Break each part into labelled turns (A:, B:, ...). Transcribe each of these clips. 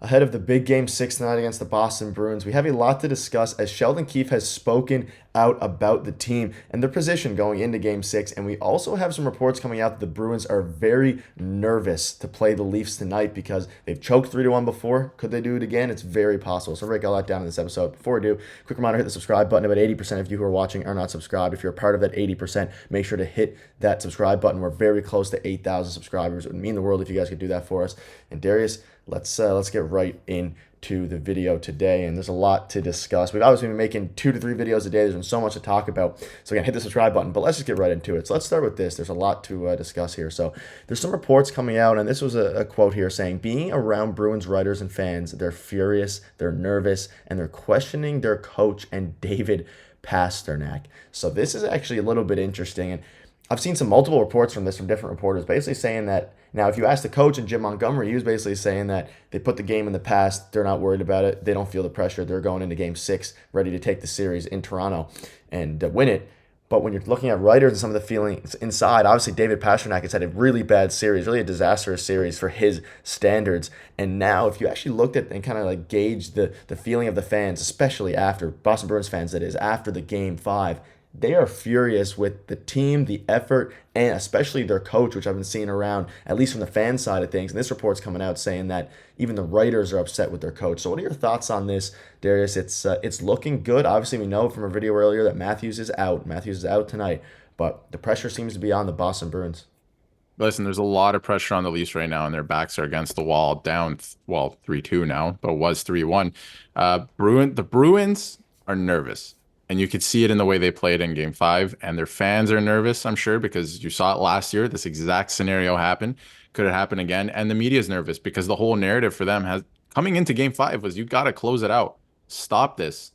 A: Ahead of the big game 6 tonight against the Boston Bruins, we have a lot to discuss as Sheldon Keefe has spoken out about the team and their position going into game 6. And we also have some reports coming out that the Bruins are very nervous to play the Leafs tonight because they've choked 3-1 before. Could they do it again? It's very possible. So we're break all that down in this episode. Before we do, quick reminder, hit the subscribe button. About 80% of you who are watching are not subscribed. If you're a part of that 80%, make sure to hit that subscribe button. We're very close to 8,000 subscribers. It would mean the world if you guys could do that for us. And Darius, let's get right into the video today, and there's a lot to discuss. We've obviously been making 2 to 3 videos a day. There's been so much to talk about. So again, hit the subscribe button, but let's just get right into it. So let's start with this. There's a lot to discuss here. So there's some reports coming out, and this was a quote here saying, being around Bruins writers and fans, they're furious, they're nervous, and they're questioning their coach and David Pasternak. So this is actually a little bit interesting, and I've seen some multiple reports from this from different reporters, basically saying that now, if you ask the coach and Jim Montgomery, he was basically saying that they put the game in the past, they're not worried about it, they don't feel the pressure, they're going into game 6 ready to take the series in Toronto and win it. But when you're looking at writers and some of the feelings inside, obviously David Pasternak has had a really bad series, really a disastrous series for his standards. And now, if you actually looked at and kind of like gauged the feeling of the fans, especially after Boston Bruins fans, that is, after the game 5, they are furious with the team, the effort, and especially their coach, which I've been seeing around, at least from the fan side of things. And this report's coming out saying that even the writers are upset with their coach. So what are your thoughts on this, Darius? It's looking good. Obviously, we know from a video earlier that Matthews is out. Matthews is out tonight, but the pressure seems to be on the Boston Bruins.
B: Listen, there's a lot of pressure on the Leafs right now, and their backs are against the wall, down, well, 3-2 now, but was 3-1. The Bruins are nervous, and you could see it in the way they played in Game 5, and their fans are nervous, I'm sure, because you saw it last year. This exact scenario happened. Could it happen again? And the media is nervous because the whole narrative for them has coming into Game 5 was you got to close it out. Stop this.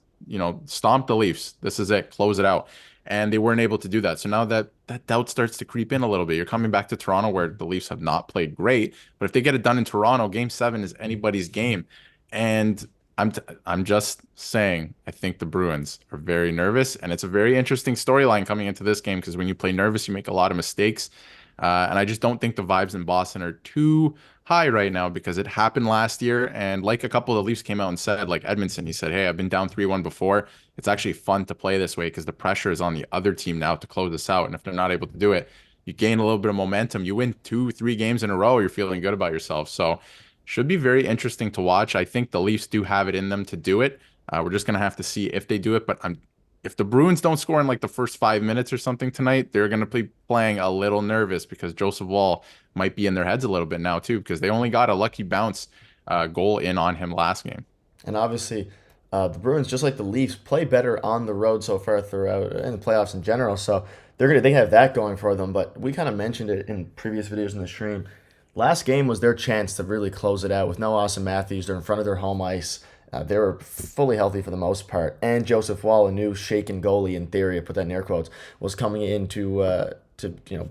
B: Stomp the Leafs. This is it. Close it out. And they weren't able to do that. So now that doubt starts to creep in a little bit. You're coming back to Toronto where the Leafs have not played great, but if they get it done in Toronto, Game 7 is anybody's game. And I'm just saying, I think the Bruins are very nervous, and it's a very interesting storyline coming into this game because when you play nervous, you make a lot of mistakes. And I just don't think the vibes in Boston are too high right now because it happened last year. And like a couple of the Leafs came out and said, like Edmondson, he said, hey, I've been down 3-1 before. It's actually fun to play this way because the pressure is on the other team now to close this out. And if they're not able to do it, you gain a little bit of momentum. You win 2, 3 games in a row, you're feeling good about yourself. So should be very interesting to watch. I think the Leafs do have it in them to do it. We're just gonna have to see if they do it. But if the Bruins don't score in like the first 5 minutes or something tonight, they're gonna be playing a little nervous because Joseph Wall might be in their heads a little bit now too, because they only got a lucky bounce goal in on him last game.
A: And obviously, the Bruins, just like the Leafs, play better on the road so far throughout in the playoffs in general. So they have that going for them. But we kind of mentioned it in previous videos in the stream. Last game was their chance to really close it out with no Austin Matthews. They're in front of their home ice. They were fully healthy for the most part. And Joseph Wall, a new shaken goalie in theory, I put that in air quotes, was coming in to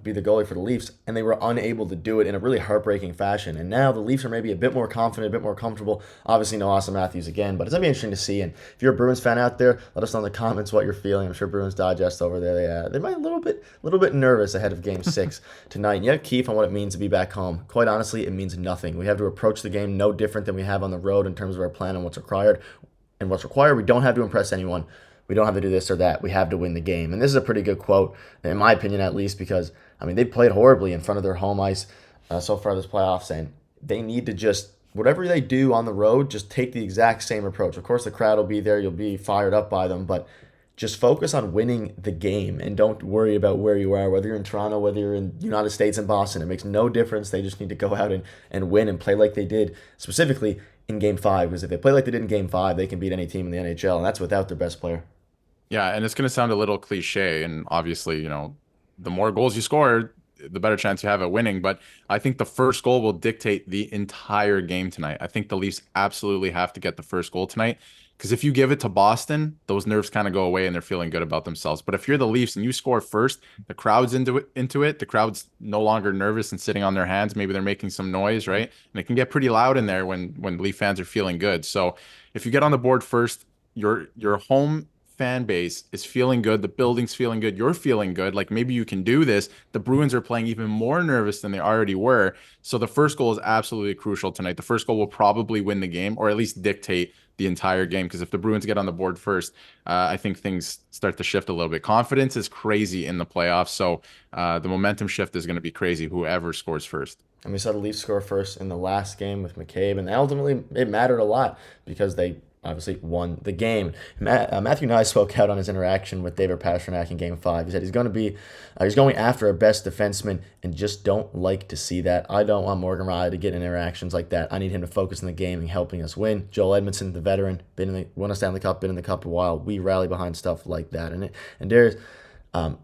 A: be the goalie for the Leafs, and they were unable to do it in a really heartbreaking fashion. And now the Leafs are maybe a bit more confident, a bit more comfortable. Obviously, no Austin Matthews again, but it's gonna be interesting to see. And if you're a Bruins fan out there, let us know in the comments what you're feeling. I'm sure Bruins Digest over there they might a little bit nervous ahead of Game 6 tonight. And you have Keefe on what it means to be back home. Quite honestly, it means nothing. We have to approach the game no different than we have on the road in terms of our plan and what's required. And what's required, we don't have to impress anyone. We don't have to do this or that. We have to win the game. And this is a pretty good quote, in my opinion, at least, because, I mean, they played horribly in front of their home ice so far this playoffs, and they need to just, whatever they do on the road, just take the exact same approach. Of course, the crowd will be there. You'll be fired up by them, but just focus on winning the game and don't worry about where you are, whether you're in Toronto, whether you're in the United States and Boston. It makes no difference. They just need to go out and win and play like they did, specifically in Game 5, because if they play like they did in Game 5, they can beat any team in the NHL, and that's without their best player.
B: Yeah, and it's going to sound a little cliche, and obviously, the more goals you score, the better chance you have at winning. But I think the first goal will dictate the entire game tonight. I think the Leafs absolutely have to get the first goal tonight because if you give it to Boston, those nerves kind of go away and they're feeling good about themselves. But if you're the Leafs and you score first, the crowd's into it. The crowd's no longer nervous and sitting on their hands. Maybe they're making some noise, right? And it can get pretty loud in there when Leaf fans are feeling good. So if you get on the board first, your home fan base is feeling good. The building's feeling good. You're feeling good. Like maybe you can do this. The Bruins are playing even more nervous than they already were. So the first goal is absolutely crucial tonight. The first goal will probably win the game or at least dictate the entire game. Because if the Bruins get on the board first, I think things start to shift a little bit. Confidence is crazy in the playoffs. So the momentum shift is going to be crazy, whoever scores first.
A: And we saw the Leafs score first in the last game with McCabe, and ultimately it mattered a lot because they obviously won the game. Matthew Nye spoke out on his interaction with David Pastrnak in Game 5. He said he's going after our best defenseman and just don't like to see that. I don't want Morgan Rielly to get in interactions like that. I need him to focus on the game and helping us win. Joel Edmondson, the veteran, won a Stanley Cup, been in the Cup a while. We rally behind stuff like that. And there's,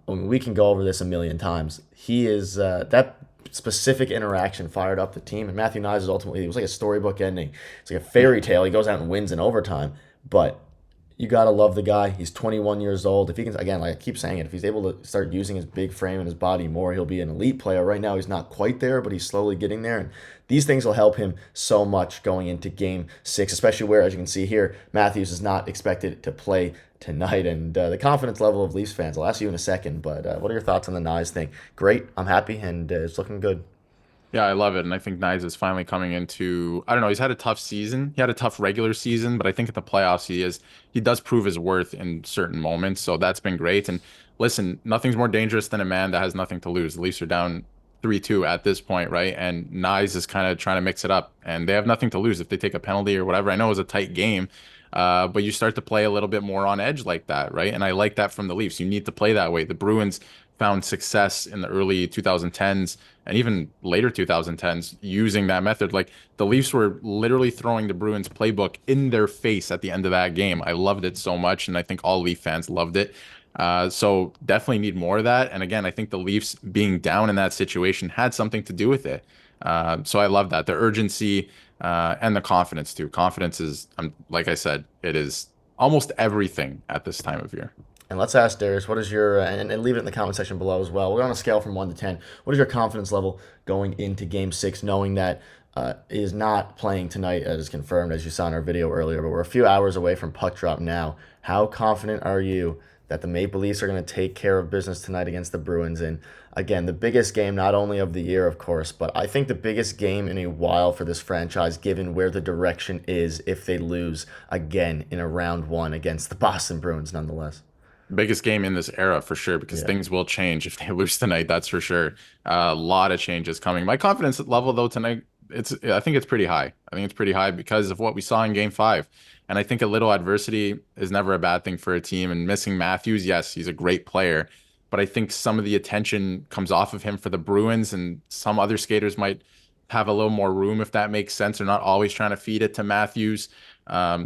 A: we can go over this a million times. He is that specific interaction fired up the team. And Matthew Knies is ultimately, it was like a storybook ending. It's like a fairy tale. He goes out and wins in overtime. But you got to love the guy. He's 21 years old. If he can, again, like I keep saying it, if he's able to start using his big frame and his body more, he'll be an elite player. Right now, he's not quite there, but he's slowly getting there. And these things will help him so much going into Game 6, especially where, as you can see here, Matthews is not expected to play tonight. And the confidence level of Leafs fans, I'll ask you in a second, but what are your thoughts on the Knies thing? Great. I'm happy, and it's looking good.
B: Yeah, I love it. And I think Knies is finally coming into, I don't know, he's had a tough season. He had a tough regular season, but I think at the playoffs he does prove his worth in certain moments. So that's been great. And listen, nothing's more dangerous than a man that has nothing to lose. The Leafs are down 3-2 at this point, right? And Knies is kind of trying to mix it up. And they have nothing to lose if they take a penalty or whatever. I know it was a tight game, but you start to play a little bit more on edge like that, right? And I like that from the Leafs. You need to play that way. The Bruins found success in the early 2010s and even later 2010s using that method. Like the Leafs were literally throwing the Bruins playbook in their face at the end of that game. I loved it so much, and I think all Leaf fans loved it. So definitely need more of that. And again, I think the Leafs being down in that situation had something to do with it. So I love that. The urgency and the confidence too. Confidence is, like I said, it is almost everything at this time of year.
A: And let's ask Darius, what is your, and leave it in the comment section below as well. We're on a scale from 1 to 10. What is your confidence level going into Game 6, knowing that he is not playing tonight, as confirmed, as you saw in our video earlier, but we're a few hours away from puck drop now. How confident are you that the Maple Leafs are going to take care of business tonight against the Bruins? And again, the biggest game, not only of the year, of course, but I think the biggest game in a while for this franchise, given where the direction is if they lose again in a round one against the Boston Bruins, nonetheless.
B: Biggest game in this era for sure, because
A: Yeah.
B: things will change if they lose tonight. That's for sure. A lot of changes coming. My confidence level though tonight, I think it's pretty high. I think it's pretty high because of what we saw in Game 5. And I think a little adversity is never a bad thing for a team. And missing Matthews, yes, he's a great player, but I think some of the attention comes off of him for the Bruins, and some other skaters might have a little more room if that makes sense. They're not always trying to feed it to Matthews.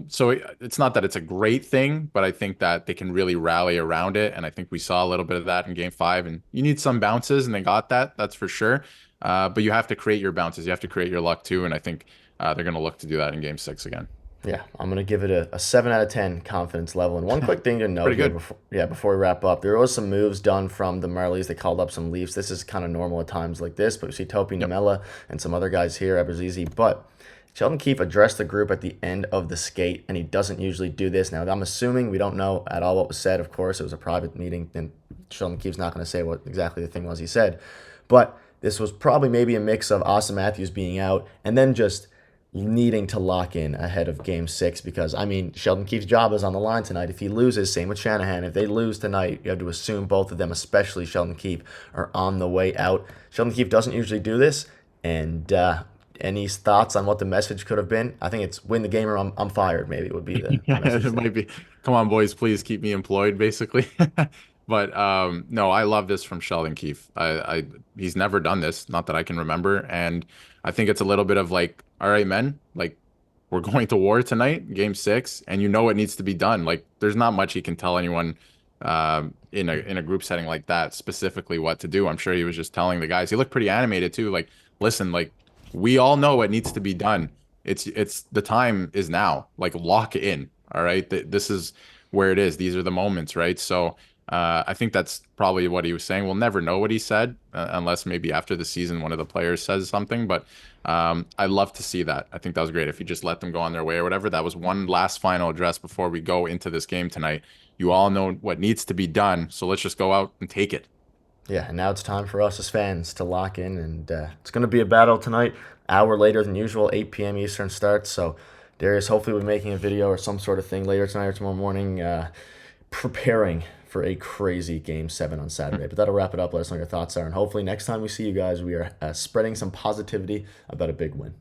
B: So it's not that it's a great thing, but I think that they can really rally around it. And I think we saw a little bit of that in Game 5. And you need some bounces, and they got that. That's for sure. But you have to create your bounces. You have to create your luck too. And I think they're going to look to do that in Game 6 again.
A: Yeah, I'm gonna give it a 7 out of 10 confidence level. And one quick thing to note
B: Pretty
A: here
B: good.
A: before we wrap up, there was some moves done from the Marlies. They called up some Leafs. This is kind of normal at times like this, but we see Topi
B: Yep.
A: Namela and some other guys here, Abrazizi. But Sheldon Keefe addressed the group at the end of the skate, and he doesn't usually do this. Now, I'm assuming we don't know at all what was said. Of course, it was a private meeting, and Sheldon Keefe's not going to say what exactly the thing was he said. But this was probably maybe a mix of Austin Matthews being out and then just needing to lock in ahead of Game 6 because, I mean, Sheldon Keefe's job is on the line tonight. If he loses, same with Shanahan. If they lose tonight, you have to assume both of them, especially Sheldon Keefe, are on the way out. Sheldon Keefe doesn't usually do this, and any thoughts on what the message could have been? I think it's win the game or I'm fired, maybe would be the
B: Yeah,
A: message
B: it
A: there.
B: might be. Come on, boys, please keep me employed, basically. But no, I love this from Sheldon Keefe. He's never done this, not that I can remember, and I think it's a little bit of like, all right, men, like we're going to war tonight, Game 6, and you know what needs to be done. Like, there's not much he can tell anyone in a group setting like that, specifically what to do. I'm sure he was just telling the guys. He looked pretty animated too. Like, listen, like we all know what needs to be done. It's the time is now. Like, lock in. All right, this is where it is. These are the moments, right? So I think that's probably what he was saying. We'll never know what he said unless maybe after the season one of the players says something. But I love to see that. I think that was great. If you just let them go on their way or whatever, that was one last final address before we go into this game tonight. You all know what needs to be done, so let's just go out and take it.
A: Yeah, and now it's time for us as fans to lock in, and it's going to be a battle tonight. Hour later than usual, 8 p.m. Eastern start. So, Darius, hopefully, we'll be making a video or some sort of thing later tonight or tomorrow morning, preparing for a crazy Game 7 on Saturday. But that'll wrap it up. Let us know your thoughts are, and hopefully, next time we see you guys, we are spreading some positivity about a big win.